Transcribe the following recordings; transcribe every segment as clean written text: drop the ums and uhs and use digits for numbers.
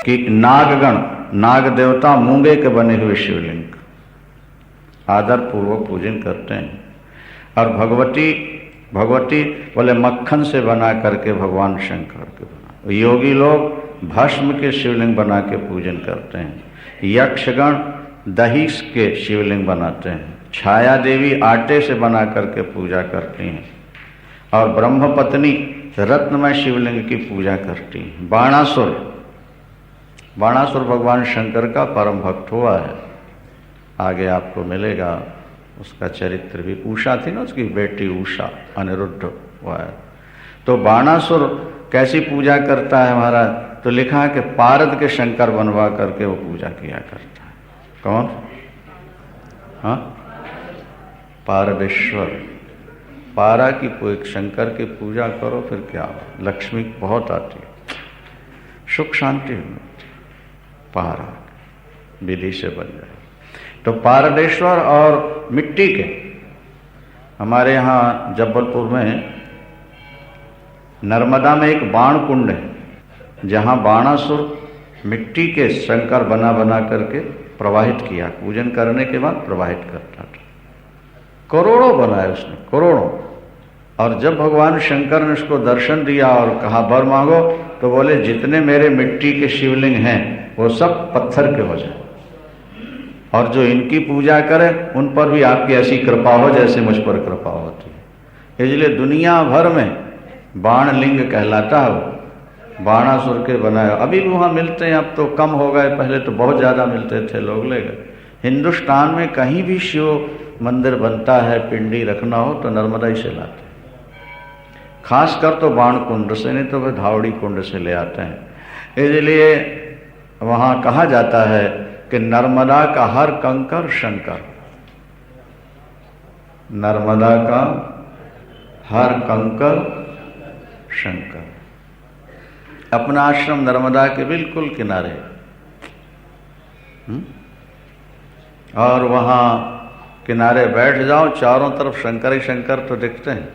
कि नागगण, नाग देवता मूंगे के बने हुए शिवलिंग आदर पूर्वक पूजन करते हैं। और भगवती बोले मक्खन से बना करके भगवान शंकर के बना। योगी लोग भस्म के शिवलिंग बना के पूजन करते हैं। यक्षगण दही के शिवलिंग बनाते हैं। छाया देवी आटे से बना करके पूजा करती हैं। और ब्रह्मपत्नी रत्नमय शिवलिंग की पूजा करती हैं। बाणासुर भगवान शंकर का परम भक्त हुआ है। आगे आपको मिलेगा उसका चरित्र भी। उषा थी ना उसकी बेटी, उषा अनिरुद्ध हुआ है। तो बाणासुर कैसी पूजा करता है महाराज? तो लिखा है कि पारद के शंकर बनवा करके वो पूजा किया करता है। कौन? हाँ, पारदेश्वर। पारा की कोई शंकर की पूजा करो फिर क्या हो, लक्ष्मी बहुत आती है, सुख शांति मिलती। पारा विधि से बन जाए तो पारदेश्वर। और मिट्टी के, हमारे यहाँ जबलपुर में नर्मदा में एक बाण कुंड है, जहाँ बाणासुर मिट्टी के शंकर बना बना करके प्रवाहित किया। पूजन करने के बाद प्रवाहित करता था। करोड़ों बनाए उसने, करोड़ों। और जब भगवान शंकर ने उसको दर्शन दिया और कहा वर मांगो, तो बोले जितने मेरे मिट्टी के शिवलिंग हैं वो सब पत्थर के हो जाए, और जो इनकी पूजा करे उन पर भी आपकी ऐसी कृपा हो जैसे मुझ पर कृपा होती है। इसलिए दुनिया भर में बाण लिंग कहलाता है वो, बाणासुर के बनाए। अभी भी वहाँ मिलते हैं, अब तो कम हो गए, पहले तो बहुत ज़्यादा मिलते थे, लोग ले गए। हिंदुस्तान में कहीं भी शिव मंदिर बनता है, पिंडी रखना हो तो नर्मदा ही से लाते हैं। खासकर तो बाण कुंड से, नहीं तो वह धावड़ी कुंड से ले आते हैं। इसलिए वहाँ कहा जाता है कि नर्मदा का हर कंकर शंकर, नर्मदा का हर कंकर शंकर। अपना आश्रम नर्मदा के बिल्कुल किनारे, और वहाँ किनारे बैठ जाओ, चारों तरफ शंकर ही शंकर तो दिखते हैं।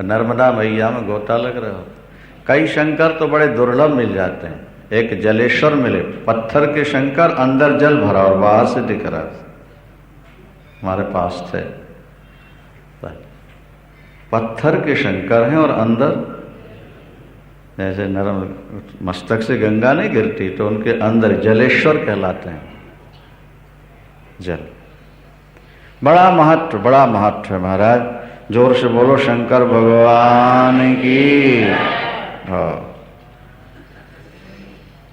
नर्मदा मैया में गोता लग रहा हो। कई शंकर तो बड़े दुर्लभ मिल जाते हैं। एक जलेश्वर मिले, पत्थर के शंकर, अंदर जल भरा और बाहर से दिख रहा, हमारे पास थे। पत्थर के शंकर हैं और अंदर जैसे नरम मस्तक से गंगा नहीं गिरती, तो उनके अंदर जलेश्वर कहलाते हैं। जल बड़ा महत्व है महाराज। जोर से बोलो शंकर भगवान की। हाँ,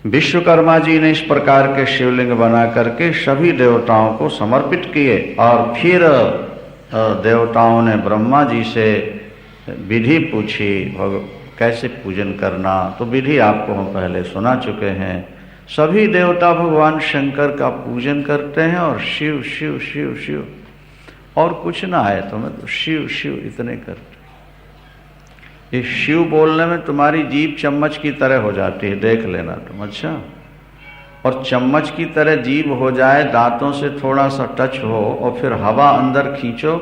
विश्वकर्मा जी ने इस प्रकार के शिवलिंग बना करके सभी देवताओं को समर्पित किए। और फिर देवताओं ने ब्रह्मा जी से विधि पूछी, कैसे पूजन करना। तो विधि आपको हम पहले सुना चुके हैं। सभी देवता भगवान शंकर का पूजन करते हैं और शिव शिव शिव शिव, और कुछ ना आए तो मैं तो शिव शिव इतने करते। ये शिव बोलने में तुम्हारी जीभ चम्मच की तरह हो जाती है, देख लेना तुम। अच्छा, और चम्मच की तरह जीभ हो जाए, दांतों से थोड़ा सा टच हो और फिर हवा अंदर खींचो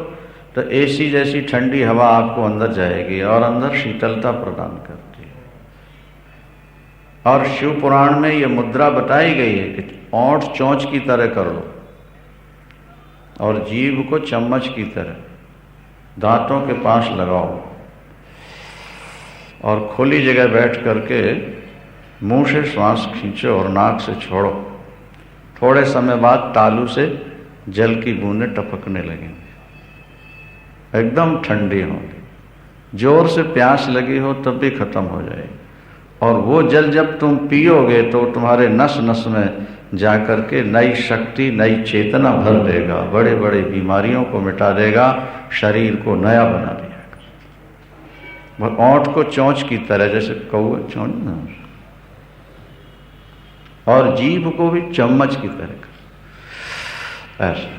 तो एसी जैसी ठंडी हवा आपको अंदर जाएगी और अंदर शीतलता प्रदान करती है। और शिव पुराण में ये मुद्रा बताई गई है कि ओंठ चोंच की तरह कर लो और जीभ को चम्मच की तरह दांतों के पास लगाओ और खुली जगह बैठ करके मुंह से श्वास खींचो और नाक से छोड़ो। थोड़े समय बाद तालू से जल की बूंदें टपकने लगेंगी, एकदम ठंडी होंगी। जोर से प्यास लगी हो तब भी खत्म हो जाएगी। और वो जल जब तुम पियोगे तो तुम्हारे नस नस में जाकर के नई शक्ति, नई चेतना भर देगा, बड़े बड़े बीमारियों को मिटा देगा, शरीर को नया बना देगा। ओंठ को चोंच की तरह, जैसे कौवे चोंच ना, और जीभ को भी चम्मच की तरह ऐसे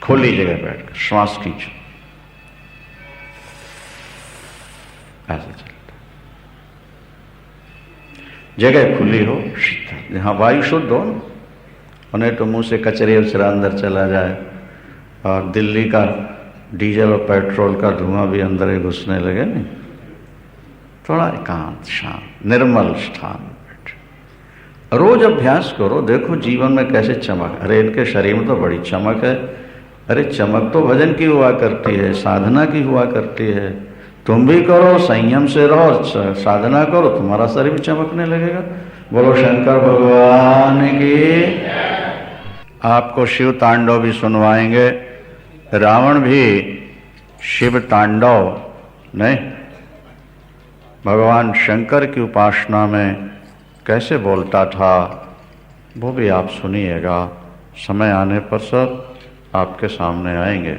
खुली जगह बैठकर श्वास खींचो, ऐसे चलता। जगह खुली हो, शीतल, जहाँ वायु शुद्ध हो, उन्हें तो मुंह से कचरे उचरा अंदर चला जाए और दिल्ली का डीजल और पेट्रोल का धुआं भी अंदर ही घुसने लगे। नहीं, थोड़ा एकांत, शांत, निर्मल स्थान बैठे। रोज अभ्यास करो, देखो जीवन में कैसे चमक। अरे इनके शरीर में तो बड़ी चमक है। अरे चमक तो भजन की हुआ करती है, साधना की हुआ करती है। तुम भी करो, संयम से रहो, साधना करो, तुम्हारा शरीर भी चमकने लगेगा। बोलो शंकर भगवान की। आपको शिव तांडव भी सुनवाएंगे। रावण भी शिव तांडव नहीं, भगवान शंकर की उपासना में कैसे बोलता था वो भी आप सुनिएगा। समय आने पर सब आपके सामने आएंगे।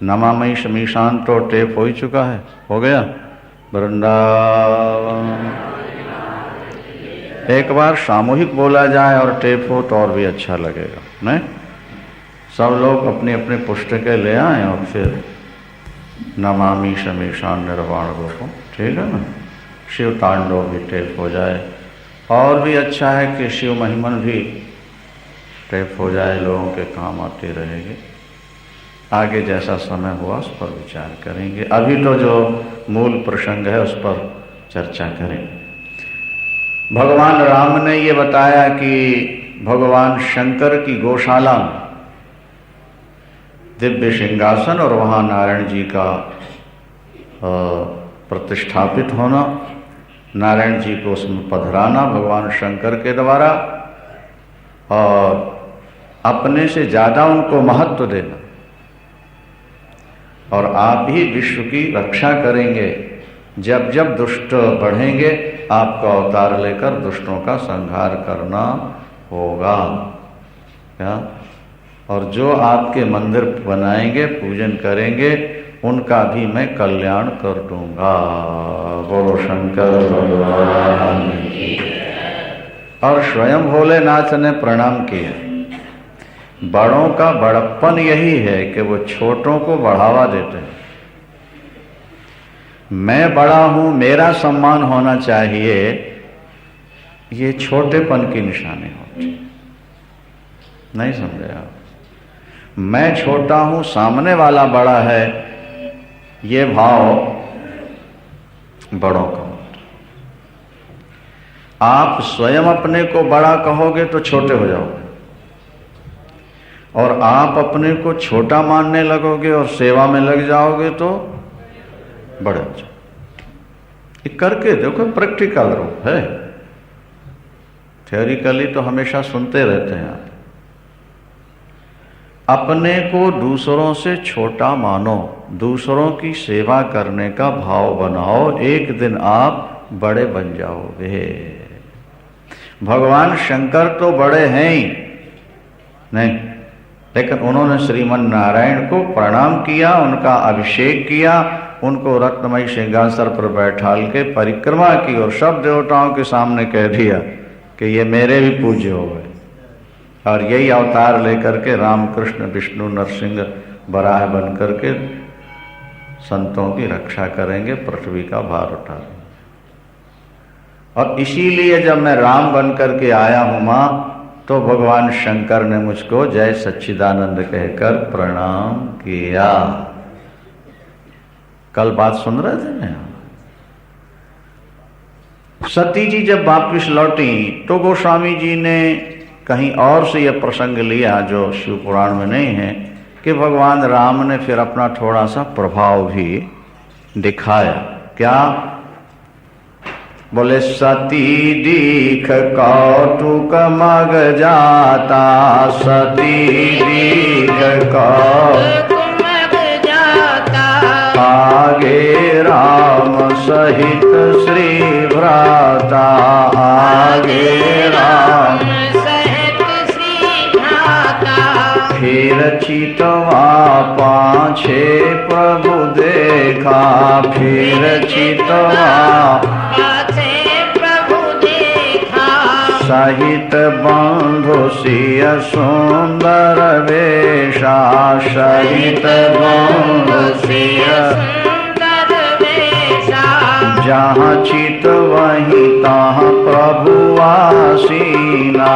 नमामयी शमीशान तो टेप हो ही चुका है, हो गया वृंदावन। एक बार सामूहिक बोला जाए और टेप हो तो और भी अच्छा लगेगा, नहीं? सब लोग अपनी अपनी पुस्तकें ले आए और फिर नमामि शमीशान निर्वाण रूपम, ठीक है ना? शिव तांडव भी टेप हो जाए। और भी अच्छा है कि शिव महिमन भी टेप हो जाए, लोगों के काम आते रहेंगे। आगे जैसा समय हुआ उस पर विचार करेंगे। अभी तो जो मूल प्रसंग है उस पर चर्चा करें। भगवान राम ने ये बताया कि भगवान शंकर की गौशाला में दिव्य सिंहासन और वहाँ नारायण जी का प्रतिष्ठापित होना, नारायण जी को उसमें पधराना भगवान शंकर के द्वारा, और अपने से ज़्यादा उनको महत्व देना, और आप ही विश्व की रक्षा करेंगे। जब जब दुष्ट बढ़ेंगे आपका अवतार लेकर दुष्टों का संहार करना होगा। क्या? और जो आपके मंदिर बनाएंगे, पूजन करेंगे, उनका भी मैं कल्याण कर दूंगा। बोलो शंकर भगवान की। और स्वयं भोलेनाथ ने प्रणाम किया। बड़ों का बड़प्पन यही है कि वो छोटों को बढ़ावा देते हैं। मैं बड़ा हूं, मेरा सम्मान होना चाहिए, ये छोटेपन की निशानी होती। नहीं समझे आप? मैं छोटा हूं, सामने वाला बड़ा है, ये भाव बड़ों का होता। आप स्वयं अपने को बड़ा कहोगे तो छोटे हो जाओगे, और आप अपने को छोटा मानने लगोगे और सेवा में लग जाओगे तो बड़े हो जाओगे। ये करके देखो, प्रैक्टिकल रूप है। थ्योरिकली तो हमेशा सुनते रहते हैं आप। अपने को दूसरों से छोटा मानो, दूसरों की सेवा करने का भाव बनाओ, एक दिन आप बड़े बन जाओगे। भगवान शंकर तो बड़े हैं ही नहीं, लेकिन उन्होंने श्रीमन नारायण को प्रणाम किया, उनका अभिषेक किया, उनको रत्नमयी सिंहासन पर बैठाल के परिक्रमा की और सब देवताओं के सामने कह दिया कि ये मेरे भी पूज्य हो गए। और यही अवतार लेकर के रामकृष्ण विष्णु नरसिंह वराह बन करके संतों की रक्षा करेंगे, पृथ्वी का भार उठाएंगे। और इसीलिए जब मैं राम बन करके आया हूं मां, तो भगवान शंकर ने मुझको जय सच्चिदानंद कहकर प्रणाम किया। कल बात सुन रहे थे ना। सती जी जब वापिस लौटी तो गोस्वामी जी ने कहीं और से यह प्रसंग लिया जो शिव पुराण में नहीं है, कि भगवान राम ने फिर अपना थोड़ा सा प्रभाव भी दिखाया। क्या? बोले सती दीख कौतुक मग जाता, सती दीख कौतुक मग जाता, आगे राम सहित श्री भ्राता, आगे राम सहित श्री भ्राता, फिर चितवा पाछे प्रभु देखा, फिर चितवा सहित बंधु सिय सुंदर वेशा, सहित बंधु सिय सुंदर वेशा, जहाँ चित वहीं तहाँ प्रभु आसीना,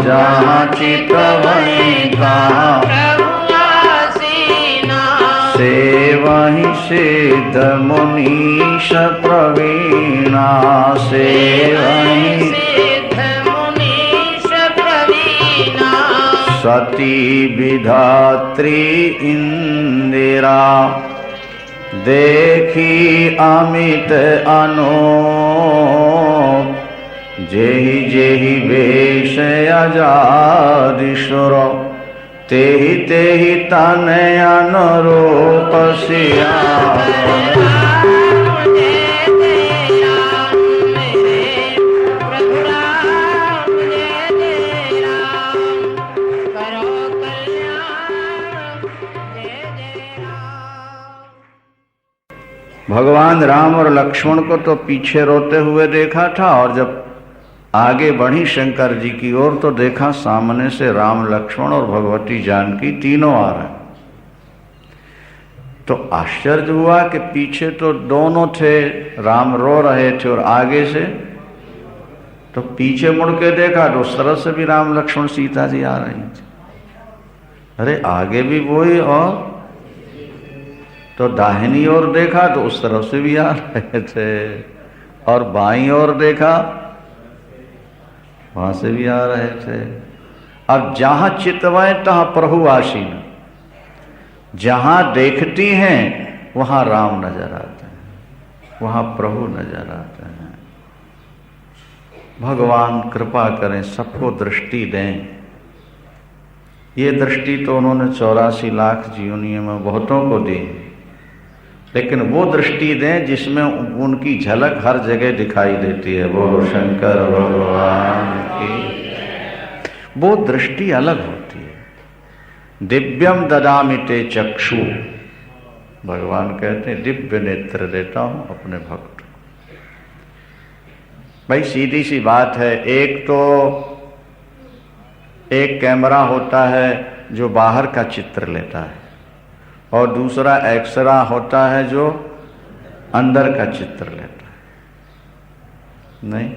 जहाँ चित वहीं तहाँ प्रभु आसीना, से वहीं सिद्ध मुनीश प्रवीणा, से वहीं सती विधात्री इंदिरा, देखी अमित अनूप, जेहि जेहि वेश अजादिशुर, तेहि तेहि तन अनुरूप सियावर। भगवान राम और लक्ष्मण को तो पीछे रोते हुए देखा था, और जब आगे बढ़ी शंकर जी की ओर तो देखा सामने से राम लक्ष्मण और भगवती जानकी तीनों आ रहे। तो आश्चर्य हुआ कि पीछे तो दोनों थे, राम रो रहे थे, और आगे से तो पीछे मुड़ के देखा तो उस तरफ से भी राम लक्ष्मण सीता जी आ रही थी। अरे आगे भी वही, और तो दाहिनी ओर देखा तो उस तरफ से भी आ रहे थे, और बाईं ओर देखा वहां से भी आ रहे थे। अब जहां चितवैं तहां प्रभु आसीन, जहां देखती हैं वहां राम नजर आते हैं, वहां प्रभु नजर आते हैं। भगवान कृपा करें, सबको दृष्टि दें। ये दृष्टि तो उन्होंने 84 लाख जीवनियों में बहुतों को दी, लेकिन वो दृष्टि दें जिसमें उनकी झलक हर जगह दिखाई देती है। बोलो शंकर भगवान की। वो दृष्टि अलग होती है। दिव्यम ददामि ते चक्षु, भगवान कहते हैं दिव्य नेत्र देता हूं अपने भक्त को। भाई सीधी सी बात है, एक कैमरा होता है जो बाहर का चित्र लेता है, और दूसरा एक्सरा होता है जो अंदर का चित्र लेता है। नहीं,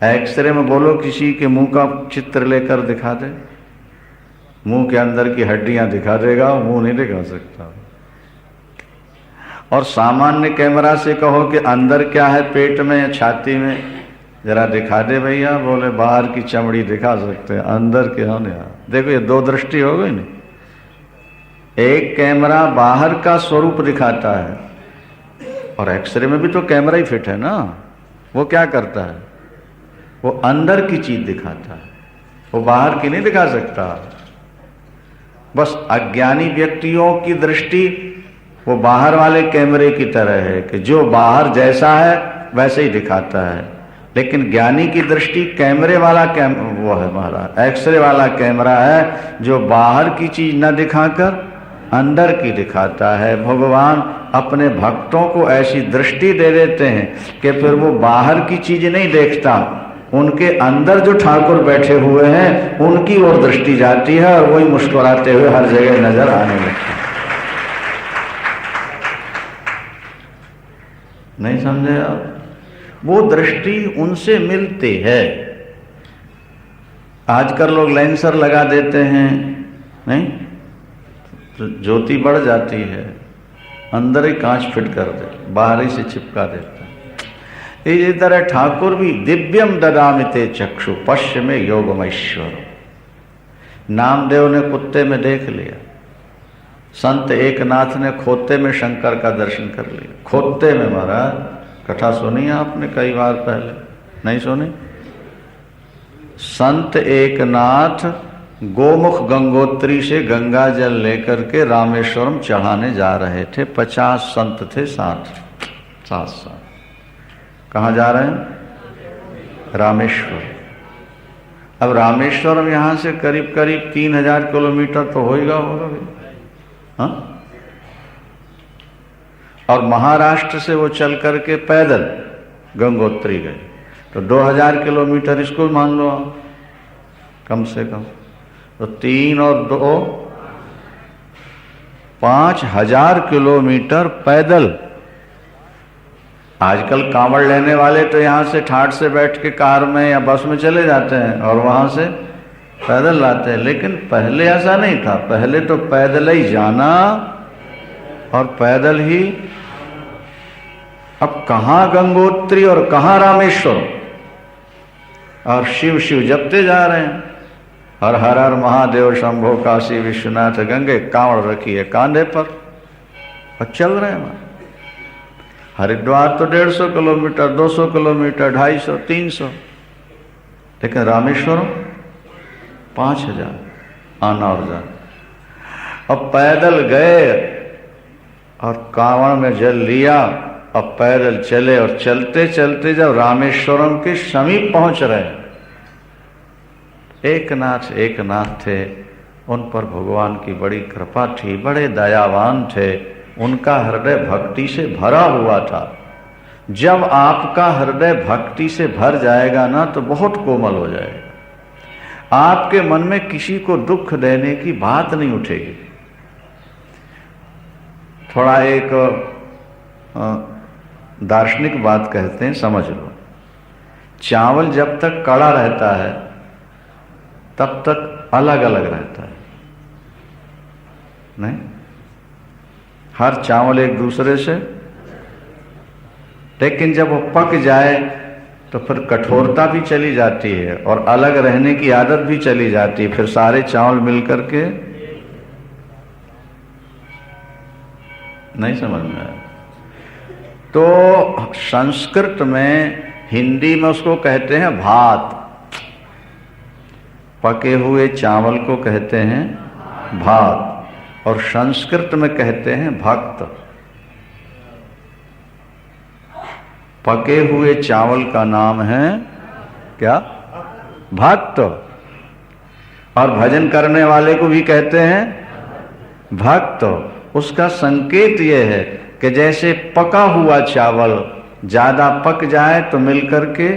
एक्सरे में बोलो किसी के मुंह का चित्र लेकर दिखा दे, मुंह के अंदर की हड्डियां दिखा देगा, मुंह नहीं दिखा सकता। और सामान्य कैमरा से कहो कि अंदर क्या है पेट में या छाती में, जरा दिखा दे भैया, बोले बाहर की चमड़ी दिखा सकते हैं, अंदर के हो नहीं। देखो ये दो दृष्टि हो गई नहीं। एक कैमरा बाहर का स्वरूप दिखाता है, और एक्सरे में भी तो कैमरा ही फिट है ना, वो क्या करता है, वो अंदर की चीज दिखाता है, वो बाहर की नहीं दिखा सकता। बस अज्ञानी व्यक्तियों की दृष्टि वो बाहर वाले कैमरे की तरह है कि जो बाहर जैसा है वैसे ही दिखाता है, लेकिन ज्ञानी की दृष्टि कैमरे वाला वो है महाराज, एक्सरे वाला कैमरा है जो बाहर की चीज न दिखाकर अंदर की दिखाता है। भगवान अपने भक्तों को ऐसी दृष्टि दे देते हैं कि फिर वो बाहर की चीज नहीं देखता, उनके अंदर जो ठाकुर बैठे हुए हैं उनकी ओर दृष्टि जाती है, और वही मुस्कुराते हुए हर जगह नजर आने लगते हैं। नहीं समझे आप? वो दृष्टि उनसे मिलती है। आजकल लोग लेंसर लगा देते हैं, नहीं तो ज्योति बढ़ जाती है, अंदर ही कांच फिट कर दे, बाहर ही से चिपका देता है। इसी तरह ठाकुर भी दिव्यम ददामि ते चक्षु पश्य में योगमैश्वर। नामदेव ने कुत्ते में देख लिया, संत एकनाथ ने खोते में शंकर का दर्शन कर लिया। खोते में महाराज, कथा सुनी आपने कई बार पहले, नहीं सुनी? संत एकनाथ गोमुख गंगोत्री से गंगा जल लेकर के रामेश्वरम चढ़ाने जा रहे थे। 50 संत थे साथ। कहाँ जा रहे हैं? रामेश्वर। अब रामेश्वरम यहां से करीब करीब 3000 किलोमीटर तो होगा हाँ? और महाराष्ट्र से वो चल करके पैदल गंगोत्री गए, तो 2000 किलोमीटर इसको मान लो आप कम से कम। तो 3 और 2 5000 किलोमीटर पैदल। आजकल कांवड़ लेने वाले तो यहां से ठाठ से बैठ के कार में या बस में चले जाते हैं और वहां से पैदल लाते हैं, लेकिन पहले ऐसा नहीं था। पहले तो पैदल ही जाना और पैदल ही। अब कहां गंगोत्री और कहां रामेश्वर, और शिव शिव जपते जा रहे हैं। और हर हर महादेव शंभो काशी विश्वनाथ गंगे कांवड़ रखी है कांधे पर और चल रहे हैं वहां। हरिद्वार तो 150 किलोमीटर, 200 किलोमीटर, 250, 300, लेकिन रामेश्वरम 5000 आना और जाना। अब पैदल गए और कांवड़ में जल लिया और पैदल चले, और चलते चलते जब रामेश्वरम के समीप पहुंच रहे, एक नाथ थे, उन पर भगवान की बड़ी कृपा थी, बड़े दयावान थे, उनका हृदय भक्ति से भरा हुआ था। जब आपका हृदय भक्ति से भर जाएगा ना तो बहुत कोमल हो जाएगा, आपके मन में किसी को दुख देने की बात नहीं उठेगी। थोड़ा एक दार्शनिक बात कहते हैं, समझ लो। चावल जब तक कड़ा रहता है तब तक अलग अलग रहता है, नहीं? हर चावल एक दूसरे से, लेकिन जब वो पक जाए तो फिर कठोरता भी चली जाती है और अलग रहने की आदत भी चली जाती है, फिर सारे चावल मिलकर के नहीं समझ में आया। तो संस्कृत में, हिंदी में उसको कहते हैं भात, पके हुए चावल को कहते हैं भात, और संस्कृत में कहते हैं भक्त। पके हुए चावल का नाम है क्या? भक्त। और भजन करने वाले को भी कहते हैं भक्त। उसका संकेत यह है कि जैसे पका हुआ चावल ज्यादा पक जाए तो मिलकर के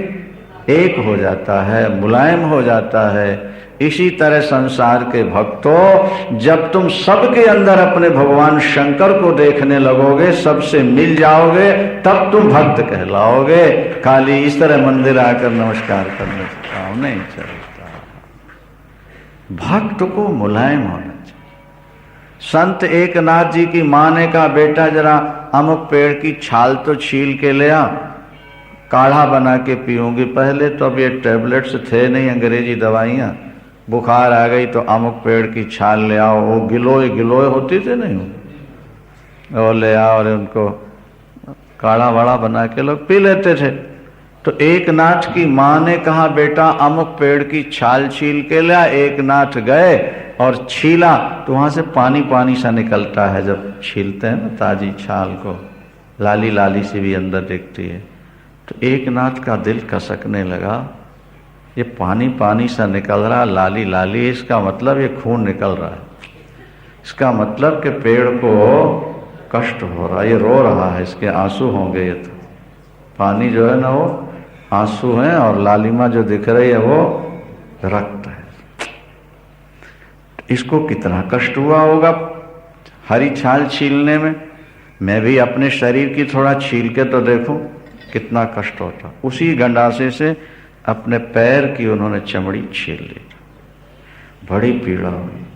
एक हो जाता है, मुलायम हो जाता है, इसी तरह संसार के भक्तों, जब तुम सबके अंदर अपने भगवान शंकर को देखने लगोगे, सबसे मिल जाओगे, तब तुम भक्त कहलाओगे। खाली इस तरह मंदिर आकर नमस्कार करने से काम नहीं चलता। भक्त को मुलायम होना चाहिए। संत एकनाथ जी की माँ ने कहा, बेटा जरा अमुक पेड़ की छाल तो छील के ले आ, काढ़ा बना के पीऊंगी। पहले तो अब ये टैबलेट्स थे नहीं, अंग्रेजी दवाइयाँ, बुखार आ गई तो अमुक पेड़ की छाल ले आओ, वो गिलोय गिलोय होती थे नहीं, वो ले आओ और उनको काढ़ा वाड़ा बना के लोग पी लेते थे। तो एकनाथ की माँ ने कहा, बेटा अमुक पेड़ की छाल छील के ले आ। एकनाथ गए और छीला तो वहां से पानी पानी सा निकलता है, जब छीलते हैं ना ताजी छाल को, लाली लाली सी भी अंदर दिखती है। तो एकनाथ का दिल कसकने लगा, ये पानी पानी सा निकल रहा, लाली लाली, इसका मतलब ये खून निकल रहा है, इसका मतलब कि पेड़ को कष्ट हो रहा है, ये रो रहा है, इसके आंसू होंगे। ये तो पानी जो है ना वो आंसू हैं, और लालिमा जो दिख रही है वो रक्त है। इसको कितना कष्ट हुआ होगा हरी छाल छीलने में। मैं भी अपने शरीर की थोड़ा छील के तो देखूं कितना कष्ट होता। उसी गंडासे से अपने पैर की उन्होंने चमड़ी छील ली, बड़ी पीड़ा हुई।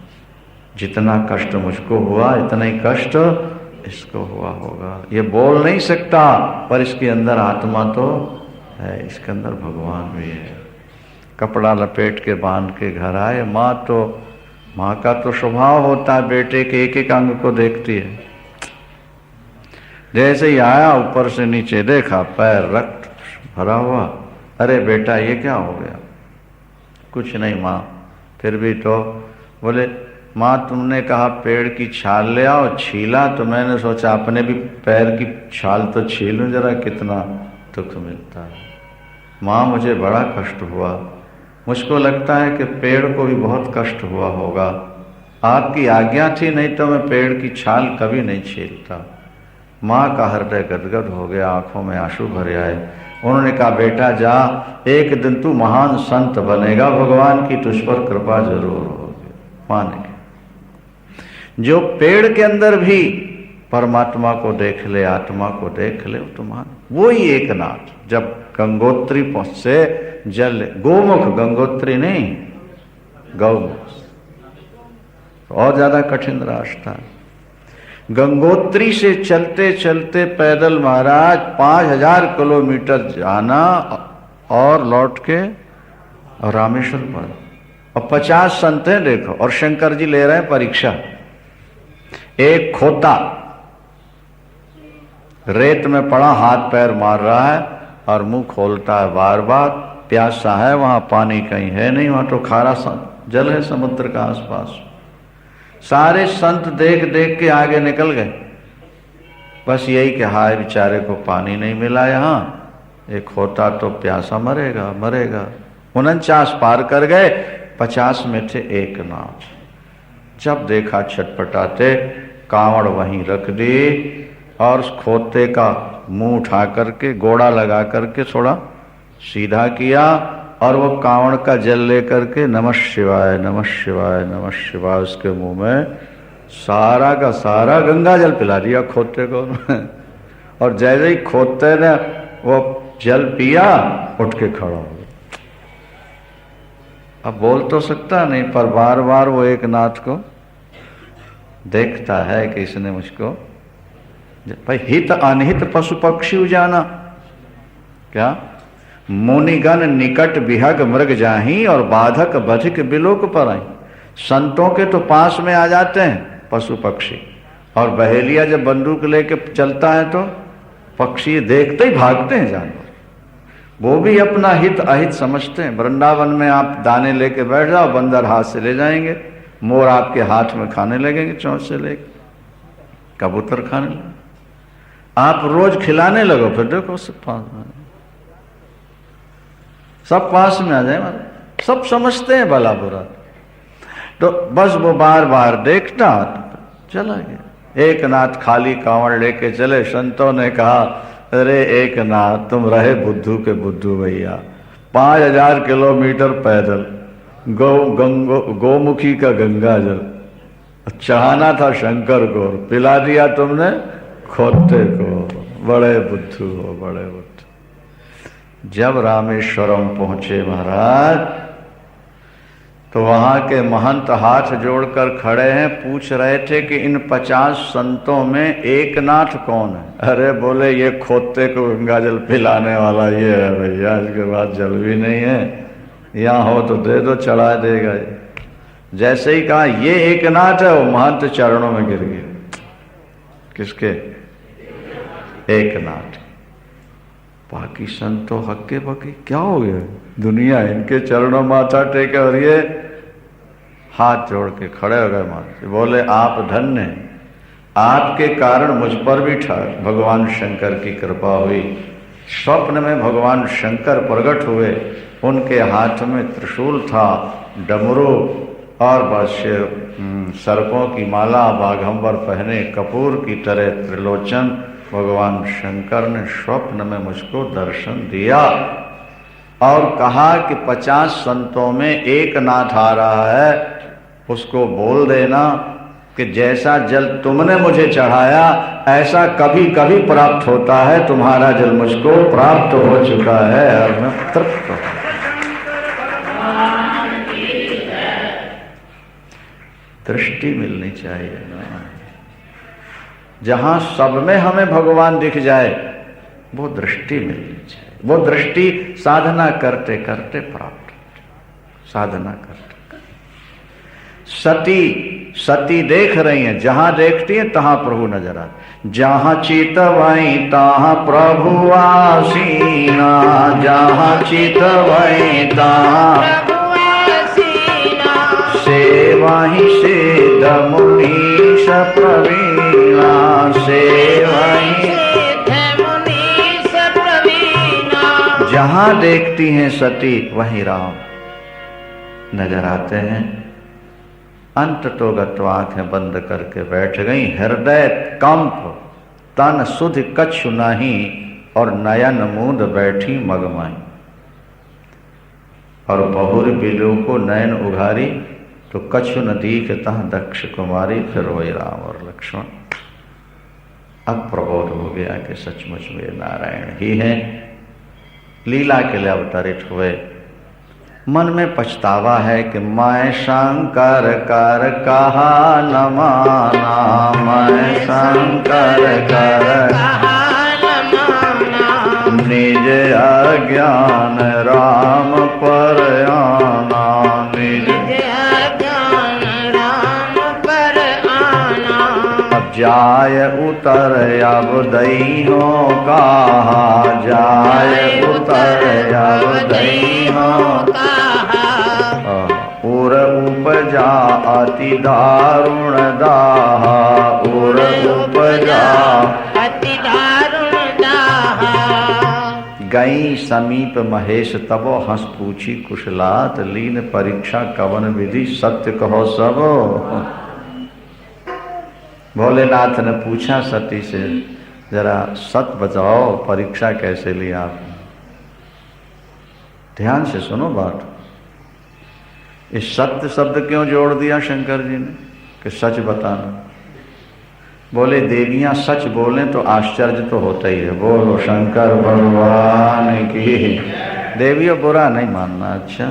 जितना कष्ट मुझको हुआ इतना ही कष्ट इसको हुआ होगा। ये बोल नहीं सकता, पर इसके अंदर आत्मा तो है, इसके अंदर भगवान भी है। कपड़ा लपेट के बांध के घर आए। माँ का तो स्वभाव होता है बेटे के एक एक अंग को देखती है। जैसे ही आया, ऊपर से नीचे देखा, पैर रक्त भरा हुआ। अरे बेटा ये क्या हो गया? कुछ नहीं माँ। फिर भी तो बोले, माँ तुमने कहा पेड़ की छाल ले आओ, छीला तो मैंने सोचा अपने भी पैर की छाल तो छीलूं, जरा कितना दुख मिलता है। माँ मुझे बड़ा कष्ट हुआ, मुझको लगता है कि पेड़ को भी बहुत कष्ट हुआ होगा। आपकी आज्ञा थी, नहीं तो मैं पेड़ की छाल कभी नहीं छीलता। माँ का हृदय गदगद हो गया, आंखों में आंसू भरे आए। उन्होंने कहा, बेटा जा, एक दिन तू महान संत बनेगा, भगवान की तुझ पर कृपा जरूर होगी। माँ ने जो पेड़ के अंदर भी परमात्मा को देख ले, आत्मा को देख ले, तो मान वो ही एकनाथ। जब गंगोत्री से जल, गोमुख, गंगोत्री नहीं, गौमुख, और ज्यादा कठिन रास्ता। गंगोत्री से चलते चलते पैदल महाराज 5000 किलोमीटर जाना और लौट के रामेश्वर पर और 50 संत हैं देखो, और शंकर जी ले रहे हैं परीक्षा। एक खोता रेत में पड़ा हाथ पैर मार रहा है और मुंह खोलता है बार बार, प्यासा है, वहां पानी कहीं है नहीं, वहां तो खारा जल है समुद्र का आसपास। सारे संत देख देख के आगे निकल गए, बस यही कि हाय बेचारे को पानी नहीं मिला, यहां एक खोता तो प्यासा मरेगा मरेगा। 49 पार कर गए, 50 में थे एक नाथ। जब देखा छटपटाते, कांवड़ वहीं रख दी और उस खोते का मुंह उठा करके गोड़ा लगा करके थोड़ा सीधा किया, और वो कांवड़ का जल लेकर के नमः शिवाय नमः शिवाय नमः शिवाय उसके मुंह में सारा का सारा गंगा जल पिला दिया खोते को। और जैसे ही खोते ने वो जल पिया, उठ के खड़ा हो गया। अब बोल तो सकता नहीं, पर बार बार वो एक नाथ को देखता है कि इसने मुझको, भाई हित अनहित पशु पक्षी उजाना, क्या मुनिगण निकट विहग मृग जाही और बाधक बधिक बिलोक पर आई। संतों के तो पास में आ जाते हैं पशु पक्षी, और बहेलिया जब बंदूक लेके चलता है तो पक्षी देखते ही भागते हैं जानवर। वो भी अपना हित अहित समझते हैं। वृंदावन में आप दाने लेके बैठ जाओ, बंदर हाथ से ले जाएंगे, मोर आपके हाथ में खाने लगेंगे चोंच से लेके, कबूतर खाने लगे, आप रोज खिलाने लगो, फिर देखो सब पास में, सब पास में आ जाए। सब समझते हैं भला बुरा, तो बस वो बार बार देखता चला गया। एक नाथ खाली कांवड़ लेके चले। संतों ने कहा, अरे एक नाथ तुम रहे बुद्धू के बुद्धू भैया, 5000 किलोमीटर पैदल गोमुखी का गंगा जल चढ़ाना था शंकर को, पिला दिया तुमने खोते को, बड़े बुद्धू हो बड़े बुद्धू। जब रामेश्वरम पहुंचे महाराज, तो वहां के महंत हाथ जोड़कर खड़े हैं, पूछ रहे थे कि इन 50 संतों में एक नाथ कौन है? अरे बोले ये खोते को गंगा जल पिलाने वाला ये है भैया, इसके बाद जल भी नहीं है, यहाँ हो तो दे दो, चढ़ा देगा। जैसे ही कहा ये एक नाथ है, वो महंत चरणों में गिर गया। किसके? एक नाथ। बाकी संतों हक्के बक्के क्या हो गया, दुनिया इनके चरणों माथा टेके और ये हाथ जोड़ के खड़े हो गए माथे। बोले आप धन्य हैं, आपके कारण मुझ पर भी भगवान शंकर की कृपा हुई। स्वप्न में भगवान शंकर प्रकट हुए, उनके हाथ में त्रिशूल था, डमरू और बस सर्पों की माला, बाघंबर पहने, कपूर की तरह त्रिलोचन भगवान शंकर ने स्वप्न में मुझको दर्शन दिया और कहा कि 50 संतों में एक नाथ आ रहा है, उसको बोल देना कि जैसा जल तुमने मुझे चढ़ाया ऐसा कभी कभी प्राप्त होता है, तुम्हारा जल मुझको प्राप्त हो चुका है और मैं तृप्त हूं। दृष्टि मिलनी चाहिए ना, जहां सब में हमें भगवान दिख जाए वो दृष्टि मिलनी चाहिए। वो दृष्टि साधना करते करते प्राप्त होती, साधना करते सती देख रही हैं, जहां देखती हैं तहां प्रभु नजर आते। जहां चितवई तहां प्रभु आसीना, जहां चितवई तहां सेवा ही सिद्ध मुनीश प्रवीणा, सेवा ही जहां देखती हैं सती वहीं राम नजर आते हैं। अंत तो गत्वा आंखें बंद करके बैठ गई, हृदय कंप, तन सुध कछु नहीं, और नयन मूंद बैठी मगमाई। और बहुर बिलु को नयन उघारी, तो कछु न दीख तह दक्ष कुमारी। फिर वही राम और लक्ष्मण। अब प्रबोध हो गया कि सचमुच में नारायण ही हैं, लीला के लिए अवतरित हुए। मन में पछतावा है कि मैं शंकर कर कहा न माना, मैं शंकर कर निज अज्ञान राम पर आना, निज जाय उतर अब दईहों कहा, जाय उतर अब दईहों कहा। उर उपजा अति दारुण दाहा, उर उपजा अति दारुण दाहा। गई समीप महेश तबो हंस पूछी कुशलात, लीन परीक्षा कवन विधि सत्य कहो सब। भोलेनाथ ने पूछा सती से, जरा सत्य बताओ परीक्षा कैसे ली आपने। ध्यान से सुनो बात। इस सत्य शब्द क्यों जोड़ दिया शंकर जी ने कि सच बताना। बोले देवियां सच बोलें तो आश्चर्य तो होता ही है। बोलो शंकर भगवान की। देवियों बुरा नहीं मानना। अच्छा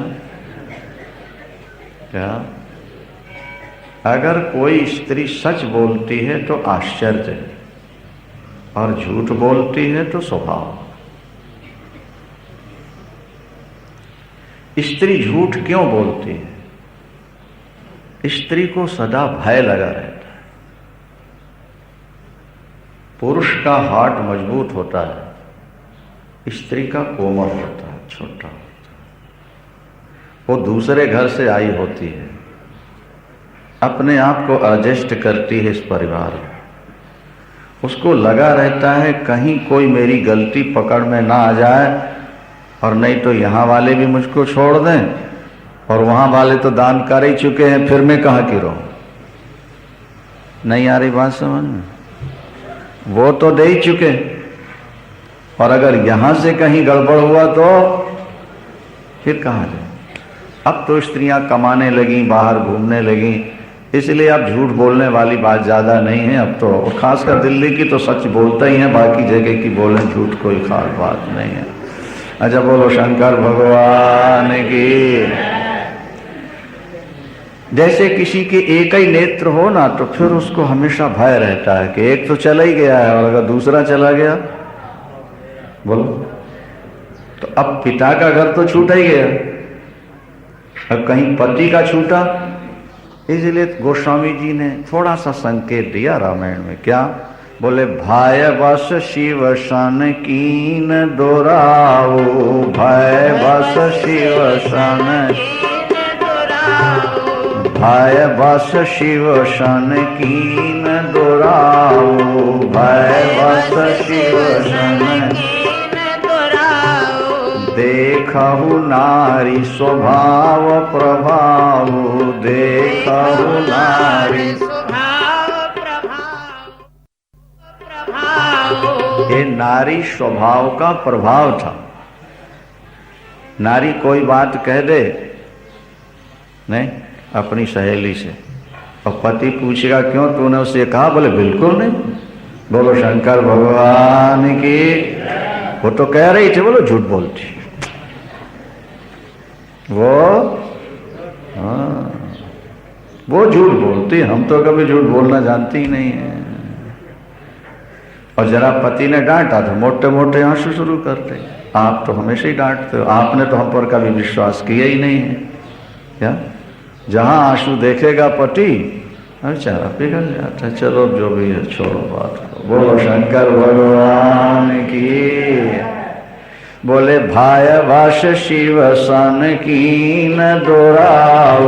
क्या अगर कोई स्त्री सच बोलती है तो आश्चर्य है और झूठ बोलती है तो स्वभाव। स्त्री झूठ क्यों बोलती है? स्त्री को सदा भय लगा रहता है। पुरुष का हार्ट मजबूत होता है, स्त्री का कोमल होता है, छोटा होता है। वो दूसरे घर से आई होती है, अपने आप को एडजस्ट करती है इस परिवार में। उसको लगा रहता है कहीं कोई मेरी गलती पकड़ में ना आ जाए, और नहीं तो यहाँ वाले भी मुझको छोड़ दें और वहाँ वाले तो दान कर ही चुके हैं, फिर मैं कहाँ की रहूँ। नहीं आ रही बात समझ में? वो तो दे ही चुके, और अगर यहां से कहीं गड़बड़ हुआ तो फिर कहां जाए। अब तो स्त्रियां कमाने लगी, बाहर घूमने लगी, इसलिए अब झूठ बोलने वाली बात ज्यादा नहीं है अब तो। और खासकर दिल्ली की तो सच बोलता ही है, बाकी जगह की बोले झूठ कोई खास बात नहीं है। अच्छा बोलो शंकर भगवान की। जैसे किसी के एक ही नेत्र हो ना, तो फिर उसको हमेशा भय रहता है कि एक तो चला ही गया है, और अगर दूसरा चला गया बोलो तो अब पिता का घर तो छूटा ही गया, अब कहीं पति का छूटा। इसलिए गोस्वामी जी ने थोड़ा सा संकेत दिया रामायण में। क्या बोले? भय बस शिव सन कीन दोराओ, भय बस शिव सन, भय बस शिव सन कीन दोराओ, भय बस शिव सन कीन दोराओ। देखहु नारी स्वभाव प्रभाव, देखहु नारी स्वभाव प्रभाव। ये नारी स्वभाव का प्रभाव था। नारी कोई बात कह दे नहीं अपनी सहेली से, और पति पूछेगा क्यों तूने उससे कहा? बोले बिल्कुल नहीं। बोलो शंकर भगवान की। वो तो कह रही थी, बोलो झूठ बोलती वो। हाँ वो झूठ बोलती, हम तो कभी झूठ बोलना जानती ही नहीं है। और जरा पति ने डांटा तो मोटे मोटे आंसू शुरू करते। आप तो हमेशा ही डांटते हो, आपने तो हम पर कभी विश्वास किया ही नहीं है। क्या जहां आंसू देखेगा पति बेचारा पिघल जाता। चलो जो भी है छोड़ो बात को। बोलो शंकर भगवान की। बोले भय वश शिव सन कीन दोराओ,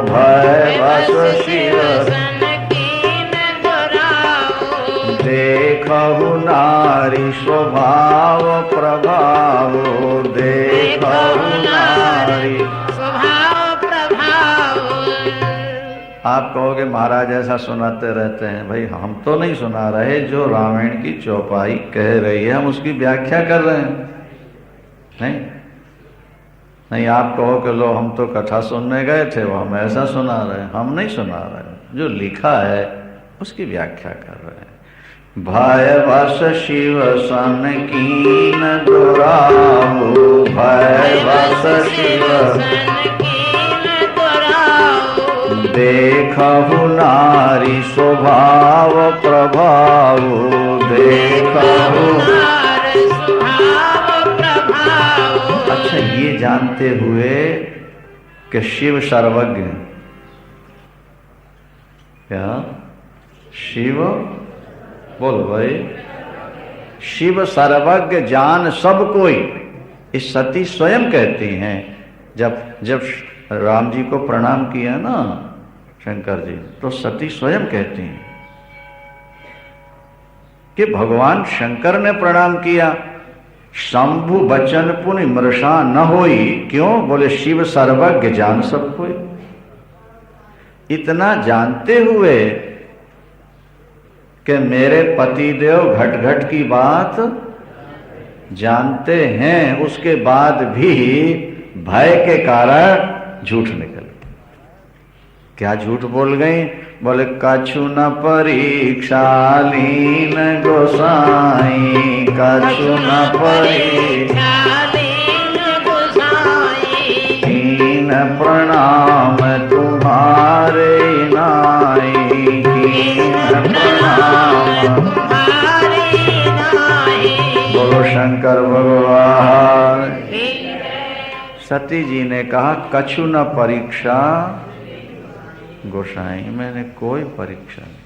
भय वश शिव सन कीन दोराओ। देखहु नारी स्वभाव प्रभाव, देखहु नारी स्वभाव प्रभाव। आप कहोगे महाराज ऐसा सुनाते रहते हैं। भाई हम तो नहीं सुना रहे, जो रामायण की चौपाई कह रही है हम उसकी व्याख्या कर रहे हैं। नहीं नहीं आप कहो कि लो हम तो कथा सुनने गए थे, वो हम ऐसा सुना रहे हैं। हम नहीं सुना रहे, जो लिखा है उसकी व्याख्या कर रहे हैं। भय वश शिव सन कीन दोराओ, भय वश शिव सन कीन दोराओ। देखहु नारी स्वभाव प्रभाव, देखहु नारी स्वभाव प्रभाव। अच्छा ये जानते हुए कि शिव सर्वज्ञ, क्या शिव बोलो भाई। शिव सर्वज्ञ जान सब कोई, इस सती स्वयं कहती हैं। जब राम जी को प्रणाम किया ना शंकर जी, तो सती स्वयं कहती हैं कि भगवान शंकर ने प्रणाम किया। शंभु बचन पुनि मृषा न होई, क्यों? बोले शिव सर्वज्ञ जान सब कोई। इतना जानते हुए कि मेरे पतिदेव घट घट की बात जानते हैं, उसके बाद भी भय के कारण झूठ निकल। क्या झूठ बोल गई? बोले कछु न परीक्षा लीन गोसाई, कछु न परीक्षा लीन गोसाई, कीन प्रणाम तुम्हारे नाई, कीन प्रणाम तुम्हारे नाई। बोलो शंकर भगवान। सती जी ने कहा कछु न परीक्षा गोसाई, मैंने कोई परीक्षा नहीं।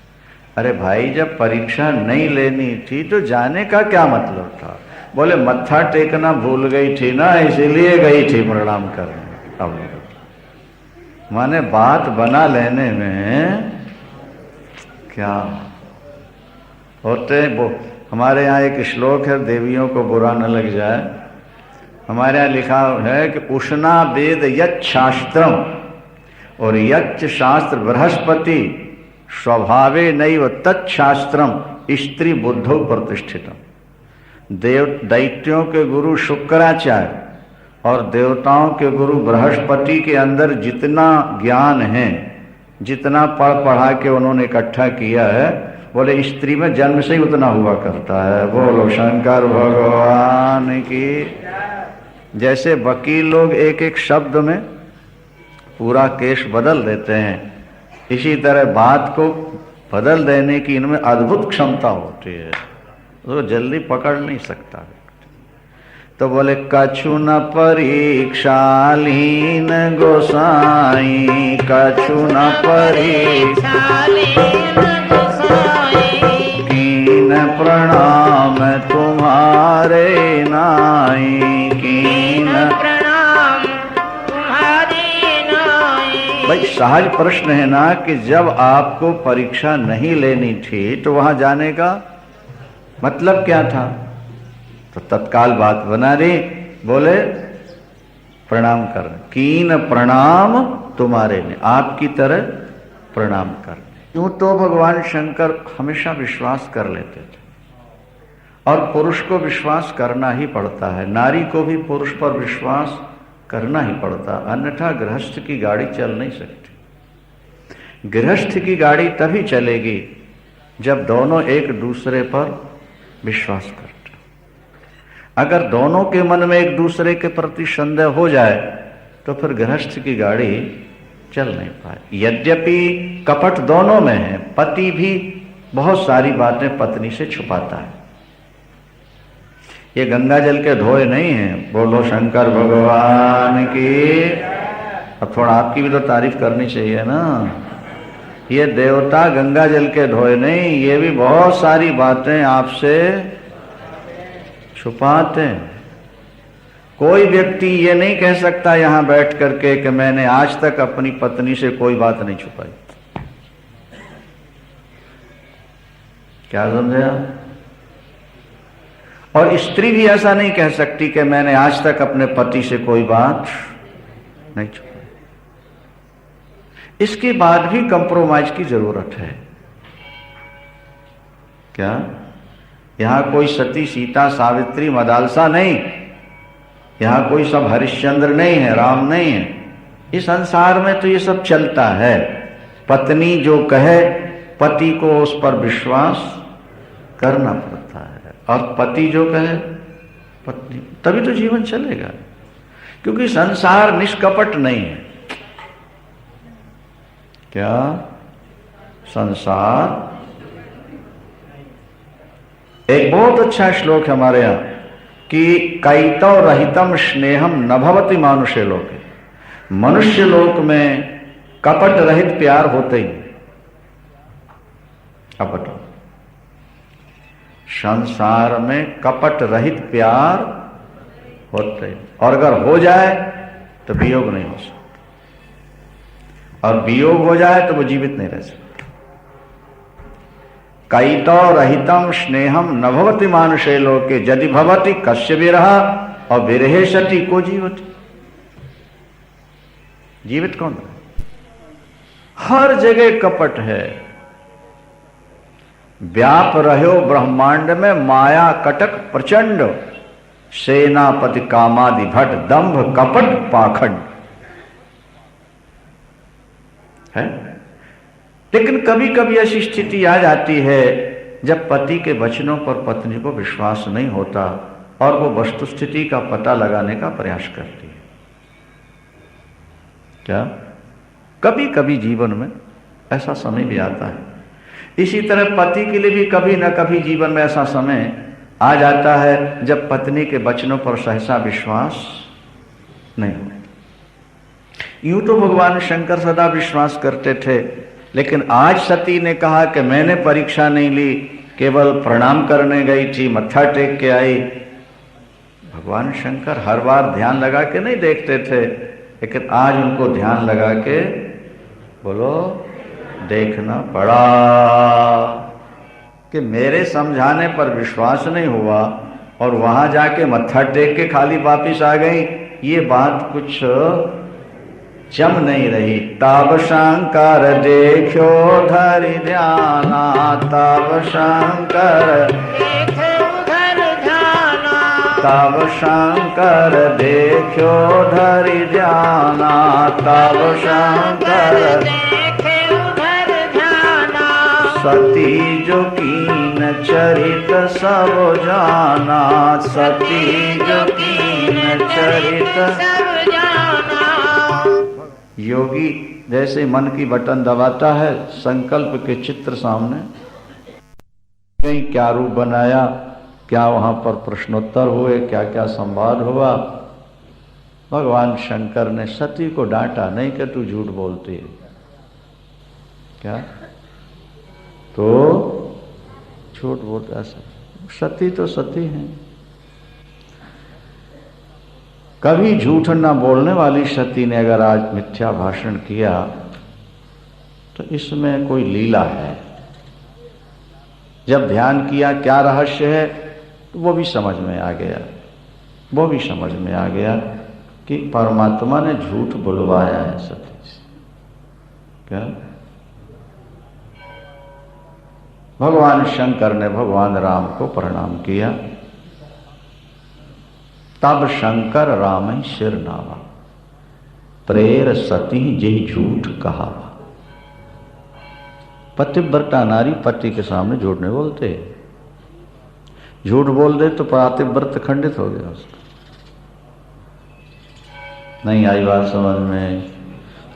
अरे भाई, जब परीक्षा नहीं लेनी थी तो जाने का क्या मतलब था? बोले मत्था टेकना भूल गई थी ना, इसीलिए गई थी प्रणाम करने। अब माने बात बना लेने में क्या होते। वो हमारे यहाँ एक श्लोक है, देवियों को बुरा न लग जाए, हमारे यहाँ लिखा है कि उष्णा वेद यच् शास्त्रम, और यच्च शास्त्र बृहस्पति स्वभावे नैव तत्शास्त्रम स्त्री बुद्धौ प्रतिष्ठितम। दैत्यों के गुरु शुक्राचार्य और देवताओं के गुरु बृहस्पति के अंदर जितना ज्ञान है, जितना पढ़ा के उन्होंने इकट्ठा किया है, बोले स्त्री में जन्म से ही उतना हुआ करता है। बोलो शंकर भगवान की। जैसे वकील लोग एक एक शब्द में पूरा केस बदल देते हैं, इसी तरह बात को बदल देने की इनमें अद्भुत क्षमता होती है, तो जल्दी पकड़ नहीं सकता। तो बोले कछु न परीक्षा लीन गोसाई, कछु न परीक्षा लीन गोसाई, कीन प्रणाम तुम्हारे नाई, कीन प्रणाम तुम्हारे नाई। भाई सहज प्रश्न है ना कि जब आपको परीक्षा नहीं लेनी थी तो वहां जाने का मतलब क्या था? तो तत्काल बात बना रही, बोले प्रणाम कर, कीन प्रणाम तुम्हारे ने, आपकी तरह प्रणाम कर। यूं तो भगवान शंकर हमेशा विश्वास कर लेते थे, और पुरुष को विश्वास करना ही पड़ता है, नारी को भी पुरुष पर विश्वास करना ही पड़ता, अन्यथा गृहस्थ की गाड़ी चल नहीं सकती। गृहस्थ की गाड़ी तभी चलेगी जब दोनों एक दूसरे पर विश्वास करते। अगर दोनों के मन में एक दूसरे के प्रति संदेह हो जाए तो फिर गृहस्थ की गाड़ी चल नहीं पाए। यद्यपि कपट दोनों में है, पति भी बहुत सारी बातें पत्नी से छुपाता है। ये गंगा जल के धोए नहीं है। बोलो शंकर भगवान की। अब थोड़ा आपकी भी तो तारीफ करनी चाहिए ना। ये देवता गंगा जल के धोए नहीं, ये भी बहुत सारी बातें आपसे छुपाते हैं। कोई व्यक्ति ये नहीं कह सकता यहां बैठ करके कि मैंने आज तक अपनी पत्नी से कोई बात नहीं छुपाई। क्या समझे आप? और स्त्री भी ऐसा नहीं कह सकती कि मैंने आज तक अपने पति से कोई बात नहीं छुपाई। इसके बाद भी कंप्रोमाइज की जरूरत है। क्या यहां कोई सती सीता सावित्री मदालसा नहीं, यहां कोई सब हरिश्चंद्र नहीं है, राम नहीं है। इस संसार में तो ये सब चलता है। पत्नी जो कहे पति को उस पर विश्वास करना पड़ता है, और पति जो कहे पत्नी, तभी तो जीवन चलेगा। क्योंकि संसार निष्कपट नहीं है। क्या संसार, एक बहुत अच्छा श्लोक है हमारे यहां कि कैतव रहितम स्नेहम न भवति मानुष्य लोके। मनुष्य लोक में कपट रहित प्यार होते ही। अब बताओ, संसार में कपट रहित प्यार होते, और अगर हो जाए तो वियोग नहीं हो सकता, और वियोग हो जाए तो वो जीवित नहीं रह सकता। कैतो रहितम स्नेहम न भवति मानुषे लोके यदि भवति कस्य विरह और विरहे सति को जीवति। जीवित कौन है? हर जगह कपट है। व्याप रहो ब्रह्मांड में माया कटक प्रचंड, सेनापति कामादि भट दंभ कपट पाखंड है। लेकिन कभी कभी ऐसी स्थिति आ जाती है जब पति के वचनों पर पत्नी को विश्वास नहीं होता और वो वस्तु स्थिति का पता लगाने का प्रयास करती है। क्या कभी कभी जीवन में ऐसा समय भी आता है। इसी तरह पति के लिए भी कभी न कभी जीवन में ऐसा समय आ जाता है जब पत्नी के वचनों पर सहसा विश्वास नहीं होता। यूं तो भगवान शंकर सदा विश्वास करते थे, लेकिन आज सती ने कहा कि मैंने परीक्षा नहीं ली, केवल प्रणाम करने गई थी, मत्था टेक के आई। भगवान शंकर हर बार ध्यान लगा के नहीं देखते थे, लेकिन आज उनको ध्यान लगा के बोलो देखना पड़ा कि मेरे समझाने पर विश्वास नहीं हुआ और वहां जाके मत्था टेक के खाली वापिस आ गई। ये बात कुछ जम नहीं रही। तब शंकर देखो धरि ध्याना, तब शंकर तब शंकर देखो धरि ध्याना, तब शंकर सती जो कीन चरित सब जाना, सती जो कीन चरित सब जाना। योगी जैसे मन की बटन दबाता है, संकल्प के चित्र सामने कहीं क्या रूप बनाया, क्या वहां पर प्रश्नोत्तर हुए, क्या क्या संवाद हुआ। भगवान शंकर ने सती को डांटा नहीं कि तू झूठ बोलती है, क्या तो झूठ बोलता। सती तो सती है। कभी झूठ न बोलने वाली सती ने अगर आज मिथ्या भाषण किया तो इसमें कोई लीला है। जब ध्यान किया क्या रहस्य है तो वो भी समझ में आ गया, वो भी समझ में आ गया कि परमात्मा ने झूठ बुलवाया है सती से। क्या भगवान शंकर ने भगवान राम को प्रणाम किया। तब शंकर राम सिर नावा, प्रेर सती जही झूठ कहावा। पतिव्रता नारी पति के सामने झूठ नहीं बोलते। झूठ बोल दे तो पातिव्रत खंडित हो गया उसका। नहीं आई बात समझ में?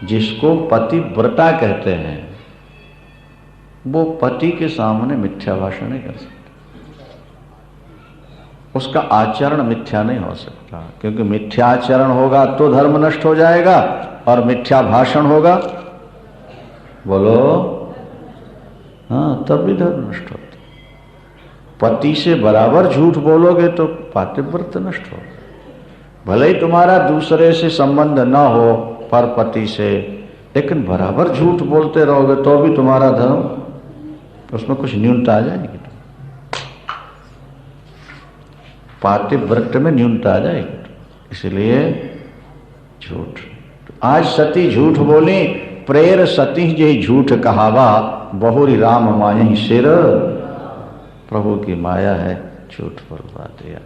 जिसको पतिव्रता कहते हैं वो पति के सामने मिथ्या भाषण नहीं कर सकता। उसका आचरण मिथ्या नहीं हो सकता, क्योंकि मिथ्या आचरण होगा तो धर्म नष्ट हो जाएगा और मिथ्या भाषण होगा, बोलो हाँ, तब भी धर्म नष्ट होता। पति से बराबर झूठ बोलोगे तो पातिव्रत नष्ट होगा। भले ही तुम्हारा दूसरे से संबंध न हो पर पति से, लेकिन बराबर झूठ बोलते रहोगे तो भी तुम्हारा धर्म, उसमें कुछ न्यूनता आ जाएगी। पातिव्रत में न्यूनता आ जाएगी, इसलिए झूठ। आज सती झूठ बोली, प्रेर सती जे झूठ कहावा, बहुरी राम मायहि सिर। प्रभु की माया है, झूठ बुलवा दिया।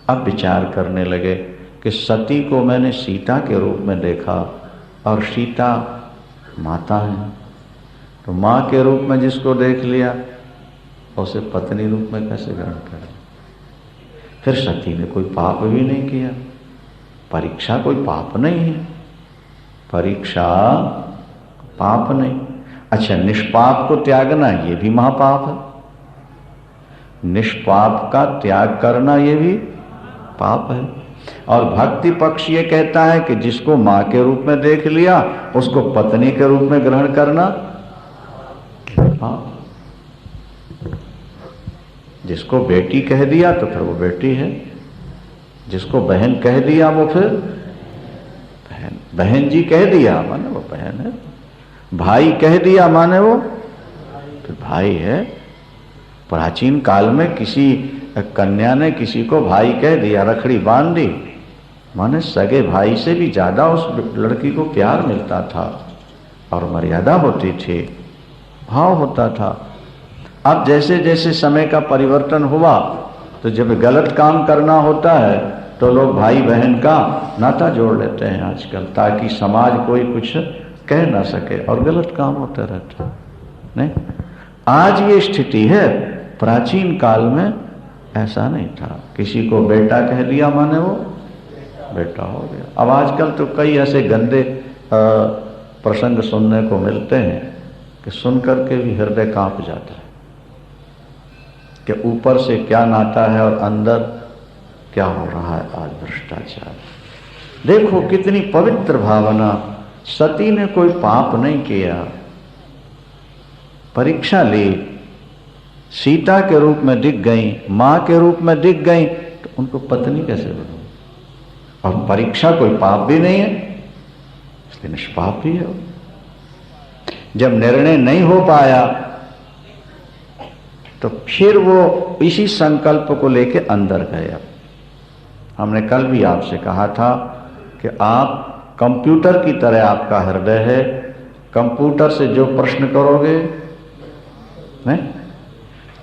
अब विचार करने लगे कि सती को मैंने सीता के रूप में देखा और सीता माता है, तो माँ के रूप में जिसको देख लिया उसे पत्नी रूप में कैसे ग्रहण करें? फिर सती ने कोई पाप भी नहीं किया। परीक्षा कोई पाप नहीं है, परीक्षा पाप नहीं। अच्छा, निष्पाप को त्यागना ये भी महापाप है। निष्पाप का त्याग करना ये भी पाप है। और भक्ति पक्ष ये कहता है कि जिसको माँ के रूप में देख लिया उसको पत्नी के रूप में ग्रहण करना पाप। जिसको बेटी कह दिया तो फिर वो बेटी है, जिसको बहन कह दिया वो फिर बहन, बहन जी कह दिया माने वो बहन है, भाई कह दिया माने वो फिर भाई है। प्राचीन काल में किसी कन्या ने किसी को भाई कह दिया, रखड़ी बांध दी, माने सगे भाई से भी ज्यादा उस लड़की को प्यार मिलता था और मर्यादा होती थी, भाव होता था। अब जैसे जैसे समय का परिवर्तन हुआ तो जब गलत काम करना होता है तो लोग भाई बहन का नाता जोड़ लेते हैं आजकल, ताकि समाज कोई कुछ कह ना सके और गलत काम होता रहता नहीं। आज ये स्थिति है, प्राचीन काल में ऐसा नहीं था। किसी को बेटा कह दिया माने वो बेटा हो गया। अब आजकल तो कई ऐसे गंदे प्रसंग सुनने को मिलते हैं कि सुन करके भी हृदय कांप जाता है कि ऊपर से क्या नाता है और अंदर क्या हो रहा है। आज भ्रष्टाचार देखो, कितनी पवित्र भावना, सती ने कोई पाप नहीं किया, परीक्षा ली, सीता के रूप में दिख गई, मां के रूप में दिख गई, तो उनको पत्नी कैसे बनो? और परीक्षा कोई पाप भी नहीं है, इसलिए निष्पाप ही है। जब निर्णय नहीं हो पाया तो फिर वो इसी संकल्प को लेके अंदर गए। हमने कल भी आपसे कहा था कि आप कंप्यूटर की तरह आपका हृदय है, कंप्यूटर से जो प्रश्न करोगे नहीं,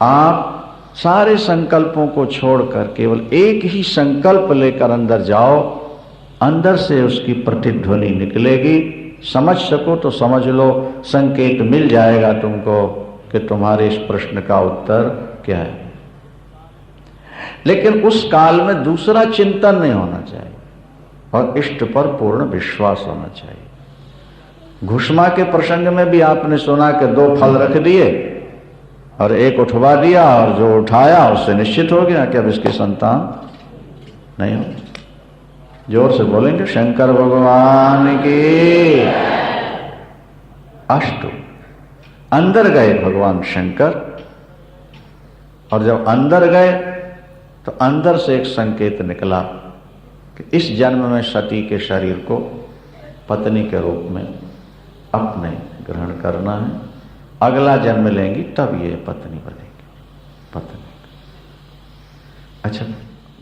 आप सारे संकल्पों को छोड़कर केवल एक ही संकल्प लेकर अंदर जाओ, अंदर से उसकी प्रतिध्वनि निकलेगी। समझ सको तो समझ लो, संकेत मिल जाएगा तुमको कि तुम्हारे इस प्रश्न का उत्तर क्या है। लेकिन उस काल में दूसरा चिंतन नहीं होना चाहिए और इष्ट पर पूर्ण विश्वास होना चाहिए। घुष्मा के प्रसंग में भी आपने सुना कि 2 फल रख दिए और एक उठवा दिया, और जो उठाया उससे निश्चित हो गया कि अब इसकी संतान नहीं हो। जोर से बोलेंगे शंकर भगवान की। अष्ट अंदर गए भगवान शंकर, और जब अंदर गए तो अंदर से एक संकेत निकला कि इस जन्म में सती के शरीर को पत्नी के रूप में अपने ग्रहण करना है, अगला जन्म लेंगी तब ये पत्नी बनेगी, पत्नी। अच्छा,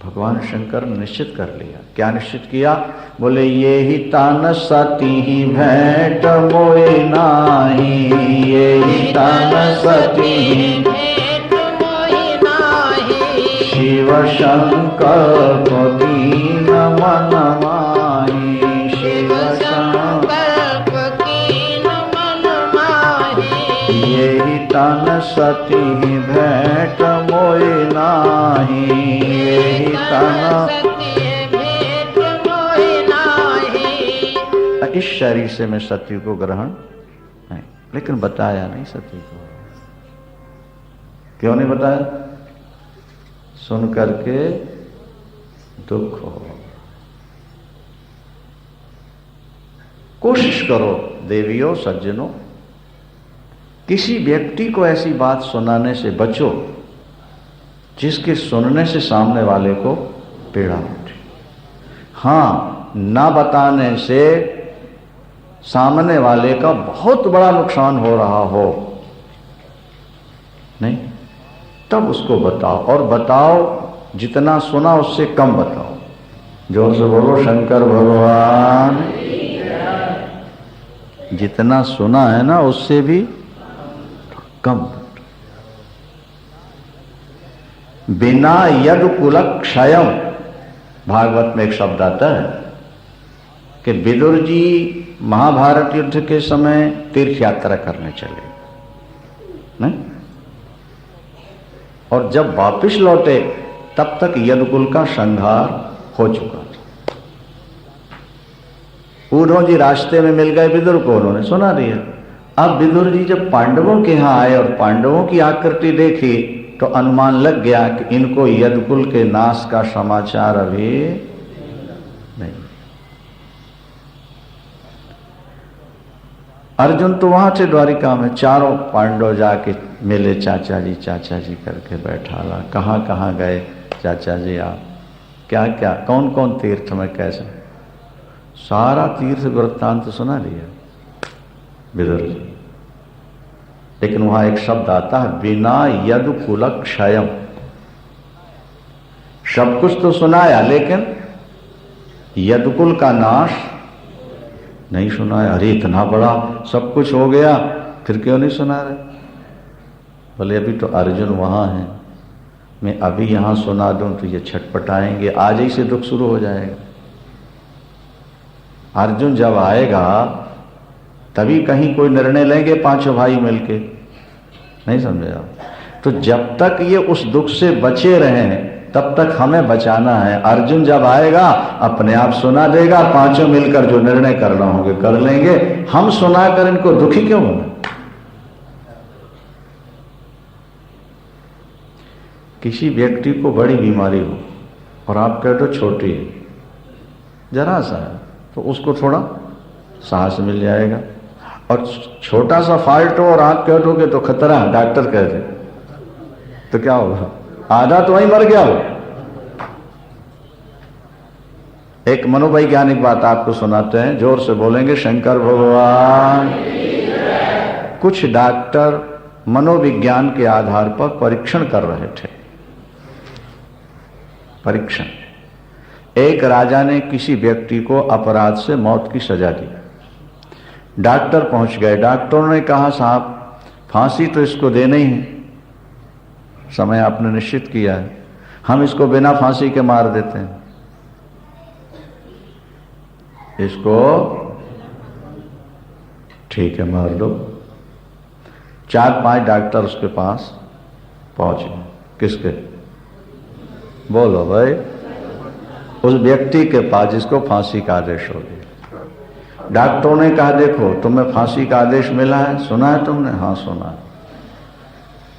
भगवान शंकर ने निश्चित कर लिया। क्या निश्चित किया? बोले ये ही तान सती ही भेंट मोए नाही, ये ही तान सती ही भेंट मोए नाही, शिव शंकर को दीन मन माही, शिव शंकर को दीन मन माही, ये ही तान सती ही भेंट मोए नाही, ये ही तान भेंट मोए नाही। इस शरीर से मैं सती को ग्रहण नहीं, लेकिन बताया नहीं सती को। क्यों नहीं बताया? सुन करके दुख हो। कोशिश करो देवियों सज्जनों, किसी व्यक्ति को ऐसी बात सुनाने से बचो जिसके सुनने से सामने वाले को पीड़ा होती। हाँ, ना बताने से सामने वाले का बहुत बड़ा नुकसान हो रहा हो नहीं, तब उसको बताओ, और बताओ जितना सुना उससे कम बताओ। जोर से बोलो शंकर भगवान। जितना सुना है ना उससे भी कम। बिना यद कुल क्षयम, भागवत में एक शब्द आता है कि विदुर जी महाभारत युद्ध के समय तीर्थ यात्रा करने चले नहीं, और जब वापिस लौटे तब तक यदकुल का संहार हो चुका था। उद्धव जी रास्ते में मिल गए विदुर को, उन्होंने सुना दिया। अब विदुर जी जब पांडवों के यहां आए और पांडवों की आकृति देखी तो अनुमान लग गया कि इनको यदकुल के नाश का समाचार अभी नहीं। अर्जुन तो वहां से द्वारिका में, चारों पांडव जाके मिले चाचा जी करके बैठा ला। कहाँ कहाँ गए चाचा जी आप, क्या क्या कौन कौन तीर्थ में कैसे, सारा तीर्थ वृत्तांत सुना लिया विदुर जी। लेकिन वहां एक शब्द आता है, बिना यदुकुल क्षयम। सब कुछ तो सुनाया लेकिन यदुकुल का नाश नहीं सुनाया। अरे इतना बड़ा सब कुछ हो गया फिर क्यों नहीं सुना रहे? बोले अभी तो अर्जुन वहां है, मैं अभी यहां सुना दूं तो ये छटपटाएंगे, आज ही से दुख शुरू हो जाएगा। अर्जुन जब आएगा तभी कहीं कोई निर्णय लेंगे पांचों भाई मिलके, नहीं समझे आप? तो जब तक ये उस दुख से बचे रहें तब तक हमें बचाना है। अर्जुन जब आएगा अपने आप सुना देगा, पांचों मिलकर जो निर्णय करना होंगे कर लेंगे। हम सुनाकर इनको दुखी क्यों होना? किसी व्यक्ति को बड़ी बीमारी हो और आप कह दो छोटी है, जरा सा है, तो उसको थोड़ा साहस मिल जाएगा। और छोटा सा फॉल्ट हो और आप कह दोगे तो खतरा है, डॉक्टर कह दे तो क्या होगा? आधा तो वहीं मर गया हो। एक मनोवैज्ञानिक बात आपको सुनाते हैं, जोर से बोलेंगे शंकर भगवान। कुछ डॉक्टर मनोविज्ञान के आधार पर परीक्षण कर रहे थे। परीक्षण, एक राजा ने किसी व्यक्ति को अपराध से मौत की सजा दी। डॉक्टर पहुंच गए। डॉक्टरों ने कहा साहब फांसी तो इसको देना ही है, समय आपने निश्चित किया है, हम इसको बिना फांसी के मार देते हैं, इसको ठीक है मार दो। 4-5 डॉक्टर उसके पास पहुंचे। किसके? बोलो भाई, उस व्यक्ति के पास जिसको फांसी का आदेश हो गया। डॉक्टरों ने कहा देखो तुम्हें फांसी का आदेश मिला है, सुना है तुमने? हाँ सुना है,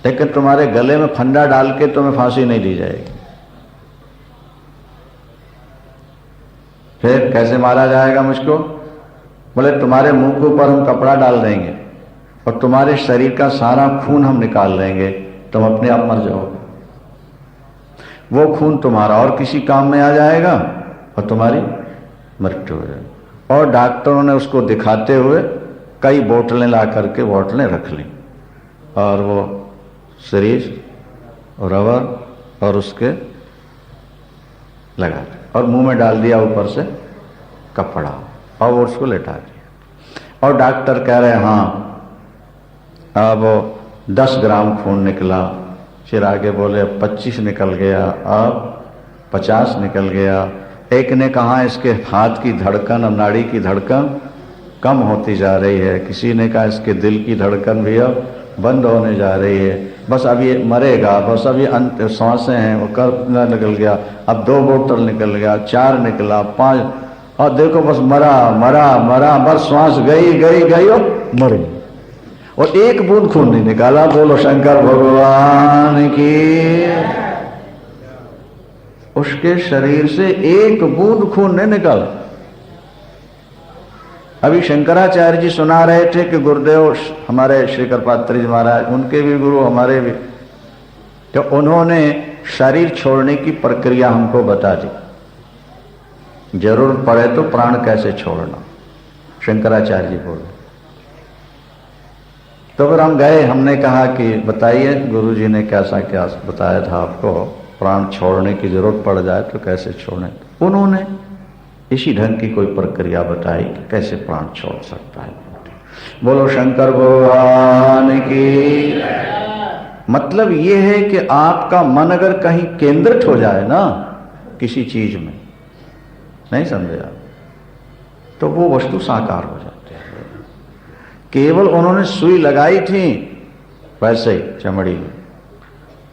लेकिन तुम्हारे गले में फंदा डाल के तुम्हें फांसी नहीं दी जाएगी। फिर कैसे मारा जाएगा मुझको? बोले तुम्हारे मुंह के ऊपर हम कपड़ा डाल देंगे और तुम्हारे शरीर का सारा खून हम निकाल लेंगे, तुम अपने आप मर जाओगे। वो खून तुम्हारा और किसी काम में आ जाएगा और तुम्हारी मृत्यु हो जाएगी। और डॉक्टरों ने उसको दिखाते हुए कई बोतलें ला करके बोतलें रख ली और वो सीरीज और रबर और उसके लगा दिया और मुंह में डाल दिया ऊपर से कपड़ा और वो उसको लेटा दिया। और डॉक्टर कह रहे हाँ अब 10 ग्राम खून निकला। फिर आगे बोले 25 निकल गया, अब 50 निकल गया। एक ने कहा इसके हाथ की धड़कन और नाड़ी की धड़कन कम होती जा रही है। किसी ने कहा इसके दिल की धड़कन भी अब बंद होने जा रही है, बस अब ये मरेगा, बस अब ये अंत सांसें हैं। वो कितना निकल गया, अब 2 बोतल निकल गया, 4 निकला, 5 और देखो बस मरा मरा मरा, बस श्वास गई गई गई और मर गई और 1 बूंद खून नहीं निकाला। बोलो शंकर भगवान की। उसके शरीर से 1 बूंद खून नहीं निकला। अभी शंकराचार्य जी सुना रहे थे कि गुरुदेव हमारे श्री कृपात्री जी महाराज, उनके भी गुरु हमारे भी, तो उन्होंने शरीर छोड़ने की प्रक्रिया हमको बता दी। जरूरत पड़े तो प्राण कैसे छोड़ना, शंकराचार्य जी बोले। तो फिर हम गए, हमने कहा कि बताइए गुरु जी ने कैसा क्या बताया था आपको, प्राण छोड़ने की जरूरत पड़ जाए तो कैसे छोड़ें। उन्होंने इसी ढंग की कोई प्रक्रिया बताई कि कैसे प्राण छोड़ सकता है। बोलो शंकर भगवान की। मतलब ये है कि आपका मन अगर कहीं केंद्रित हो जाए ना किसी चीज में, नहीं समझे आप, तो वो वस्तु साकार हो जाती है। केवल उन्होंने सुई लगाई थी वैसे ही चमड़ी में,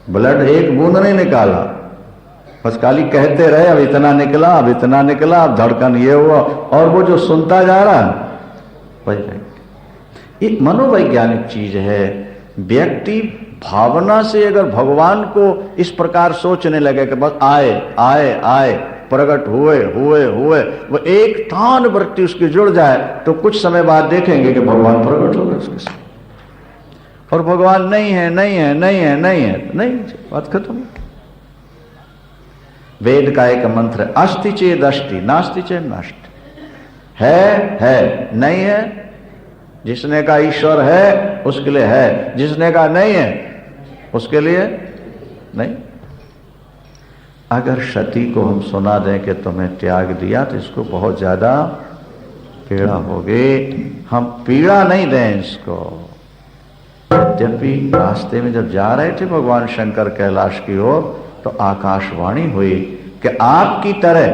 ब्लड 1 बूंद नहीं निकाला, बस खाली कहते रहे अब इतना निकला, अब इतना निकला, अब धड़कन ये हुआ, और वो जो सुनता जा रहा है वही। एक मनोवैज्ञानिक चीज है। व्यक्ति भावना से अगर भगवान को इस प्रकार सोचने लगे कि बस आए आए आए, प्रकट हुए हुए हुए, वो एक तान वृत्ति उसकी जुड़ जाए तो कुछ समय बाद देखेंगे कि भगवान प्रकट हो गए उसके साथ। और भगवान नहीं है नहीं है नहीं है नहीं है, नहीं, बात खत्म। वेद का एक मंत्र है, अस्ति चेद अष्टि नास्ति चेद नास्ति। है नहीं है। जिसने कहा ईश्वर है उसके लिए है, जिसने कहा नहीं है उसके लिए नहीं। अगर सती को हम सुना दें कि तुम्हें त्याग दिया तो इसको बहुत ज्यादा पीड़ा होगी। हम पीड़ा नहीं दें इसको। जब भी रास्ते में जब जा रहे थे भगवान शंकर कैलाश की ओर, तो आकाशवाणी हुई कि आपकी तरह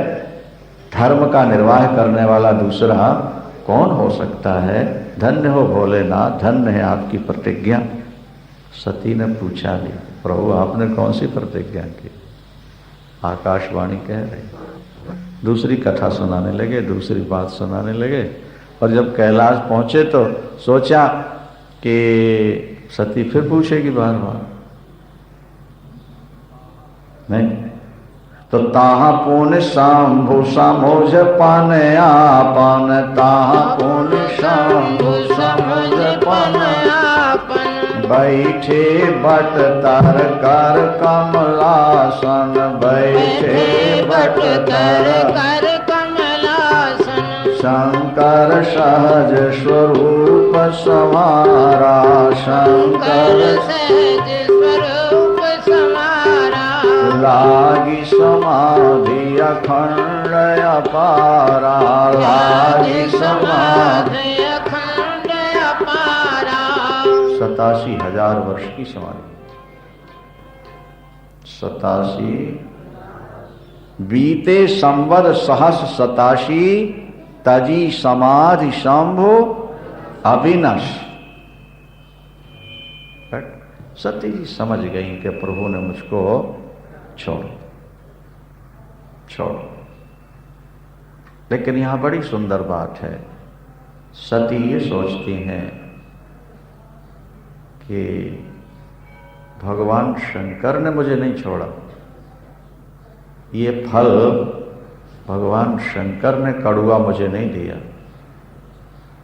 धर्म का निर्वाह करने वाला दूसरा कौन हो सकता है। धन्य हो भोलेनाथ, धन्य है आपकी प्रतिज्ञा। सती ने पूछा नहीं, प्रभु आपने कौन सी प्रतिज्ञा की। आकाशवाणी कह रही। दूसरी कथा सुनाने लगे, दूसरी बात सुनाने लगे। और जब कैलाश पहुंचे तो सोचा कि सती फिर पूछेगी बार बार, नहीं तो ताहा पुन शंभु समोज पान आपन, ताहा पुन शंभु समोज पान आपन, बैठे बट तर कर कमलासन, बैठे बट तर कर कमलासन, शंकर सहज स्वरूप समारा, शंकर सहज स्वरूप समारा, लागी समाधि अखंड अपारा, लागी समाधि अखंड अपारा। 87,000 वर्ष की समाधि। 87 बीते संवद सहस 87 तजी समाधि शंभु अविनश। सती जी समझ गई कि प्रभु ने मुझको छोड़। लेकिन यहां बड़ी सुंदर बात है। सती ये सोचती हैं कि भगवान शंकर ने मुझे नहीं छोड़ा, ये फल भगवान शंकर ने कड़ुआ मुझे नहीं दिया।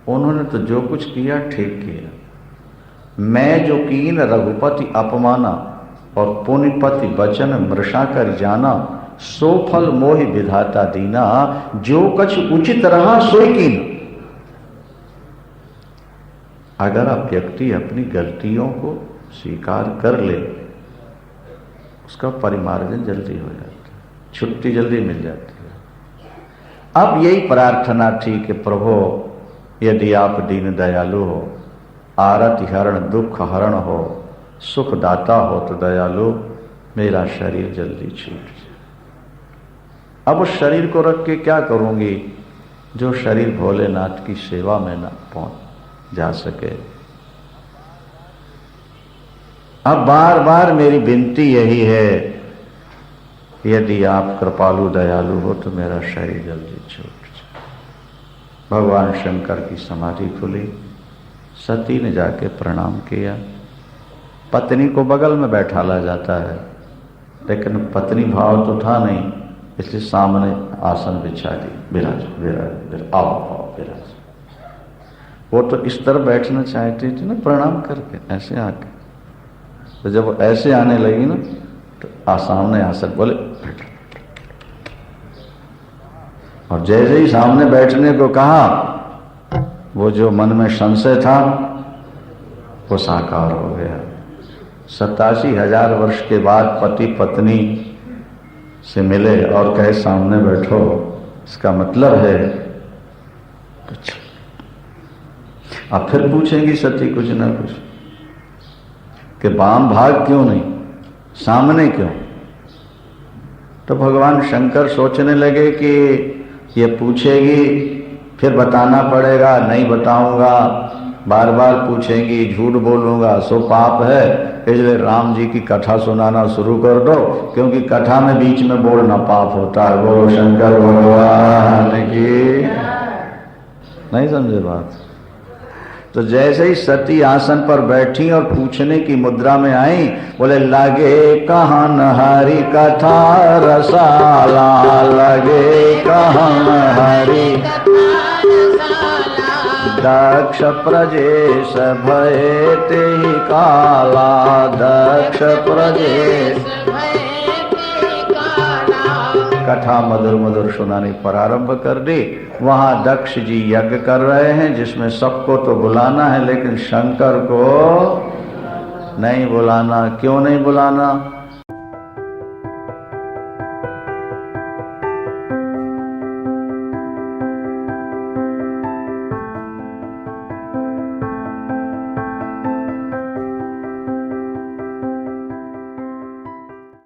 उन्होंने तो जो कुछ किया ठीक किया। मैं जो कीन रघुपति अपमाना, और पुनिपति वचन मृषा कर जाना, सो फल मोहि विधाता दीना, जो कछ उचित रहा सोई कीन। अगर आप व्यक्ति अपनी गलतियों को स्वीकार कर ले, उसका परिमार्जन जल्दी हो जाता है, छुट्टी जल्दी मिल जाती है। अब यही प्रार्थना थी कि प्रभु यदि आप दीन दयालु हो, आरति हरण दुख हरण हो, सुख दाता हो तो दयालु, मेरा शरीर जल्दी छूट जाए। अब उस शरीर को रख के क्या करूंगी जो शरीर भोलेनाथ की सेवा में न पहुंच जा सके। अब बार बार मेरी विनती यही है, यदि आप कृपालु दयालु हो तो मेरा शरीर जल्दी छूट जाए। भगवान शंकर की समाधि खुली। सती ने जाके प्रणाम किया। पत्नी को बगल में बैठाला जाता है, लेकिन पत्नी भाव तो था नहीं, इसलिए सामने आसन बिछा दी। विराज विराज आओ आओ विराज। वो तो इस तरह बैठना चाहती थी ना, प्रणाम करके ऐसे आके। तो जब वो ऐसे आने लगी ना, तो सामने आसन बोले बैठ। और जैसे ही सामने बैठने को कहा, वो जो मन में संशय था वो साकार हो गया। 87,000 वर्ष के बाद पति पत्नी से मिले और कहे सामने बैठो, इसका मतलब है कुछ। अब फिर पूछेंगी सती कुछ ना कुछ कि वाम भाग क्यों नहीं, सामने क्यों। तो भगवान शंकर सोचने लगे कि ये पूछेगी फिर बताना पड़ेगा, नहीं बताऊंगा, बार बार पूछेंगी, झूठ बोलूंगा, सो पाप है, इसलिए राम जी की कथा सुनाना शुरू कर दो, क्योंकि कथा में बीच में बोलना पाप होता है। वो शंकर भगवान की, नहीं समझे बात। तो जैसे ही सती आसन पर बैठी और पूछने की मुद्रा में आई, बोले लगे कहन हरि कथा रसाला, लगे कहन हरि दक्ष प्रजेश भये तेहि काला, दक्ष प्रजेश कथा मधुर मधुर सुनानी प्रारंभ कर दी। वहां दक्ष जी यज्ञ कर रहे हैं जिसमें सबको तो बुलाना है लेकिन शंकर को नहीं बुलाना। क्यों नहीं बुलाना?